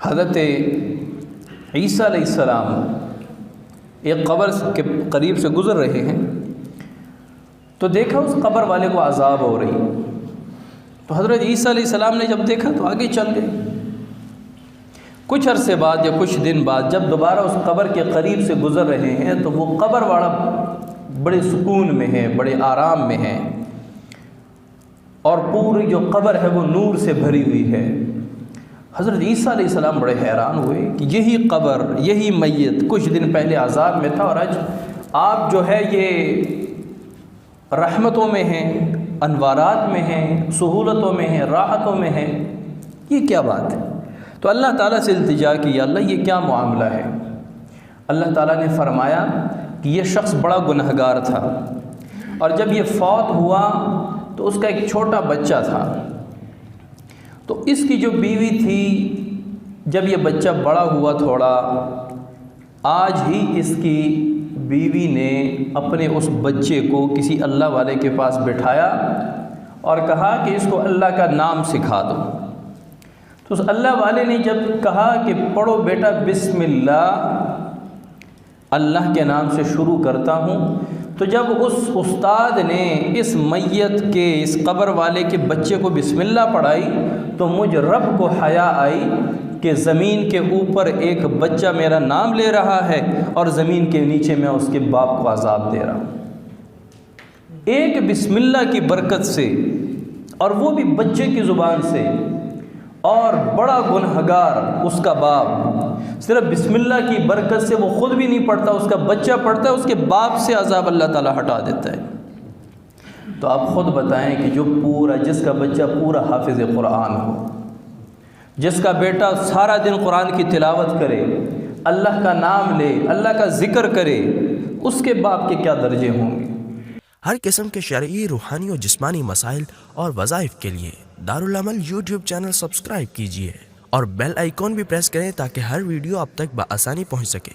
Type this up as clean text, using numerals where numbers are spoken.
حضرت عیسیٰ علیہ السلام ایک قبر کے قریب سے گزر رہے ہیں تو دیکھا اس قبر والے کو عذاب ہو رہی. تو حضرت عیسیٰ علیہ السلام نے جب دیکھا تو آگے چل گئے. کچھ عرصے بعد یا کچھ دن بعد جب دوبارہ اس قبر کے قریب سے گزر رہے ہیں تو وہ قبر والا بڑے سکون میں ہے، بڑے آرام میں ہے، اور پوری جو قبر ہے وہ نور سے بھری ہوئی ہے. حضرت عیسیٰ علیہ السلام بڑے حیران ہوئے کہ یہی قبر، یہی میت کچھ دن پہلے عذاب میں تھا، اور آج آپ جو ہے یہ رحمتوں میں ہیں، انوارات میں ہیں، سہولتوں میں ہیں، راحتوں میں ہیں. یہ کیا بات ہے؟ تو اللہ تعالیٰ سے التجا کی، یا اللہ یہ کیا معاملہ ہے؟ اللہ تعالیٰ نے فرمایا کہ یہ شخص بڑا گنہگار تھا، اور جب یہ فوت ہوا تو اس کا ایک چھوٹا بچہ تھا. تو اس کی جو بیوی تھی، جب یہ بچہ بڑا ہوا تھوڑا، آج ہی اس کی بیوی نے اپنے اس بچے کو کسی اللہ والے کے پاس بٹھایا اور کہا کہ اس کو اللہ کا نام سکھا دو. تو اس اللہ والے نے جب کہا کہ پڑھو بیٹا بسم اللہ، اللہ کے نام سے شروع کرتا ہوں، تو جب اس استاد نے اس میت کے، اس قبر والے کے بچے کو بسم اللہ پڑھائی تو مجھ رب کو حیا آئی کہ زمین کے اوپر ایک بچہ میرا نام لے رہا ہے اور زمین کے نیچے میں اس کے باپ کو عذاب دے رہا ہوں. ایک بسم اللہ کی برکت سے، اور وہ بھی بچے کی زبان سے، اور بڑا گنہگار اس کا باپ، صرف بسم اللہ کی برکت سے وہ خود بھی نہیں پڑھتا، اس کا بچہ پڑھتا ہے، اس کے باپ سے عذاب اللہ تعالیٰ ہٹا دیتا ہے. تو آپ خود بتائیں کہ جس کا بچہ پورا حافظ قرآن ہو، جس کا بیٹا سارا دن قرآن کی تلاوت کرے، اللہ کا نام لے، اللہ کا ذکر کرے، اس کے باپ کے کیا درجے ہوں گے؟ ہر قسم کے شرعی، روحانی اور جسمانی مسائل اور وظائف کے لیے دارالعمل یوٹیوب چینل سبسکرائب کیجیے اور بیل آئیکن بھی پریس کریں تاکہ ہر ویڈیو آپ تک بآسانی پہنچ سکے.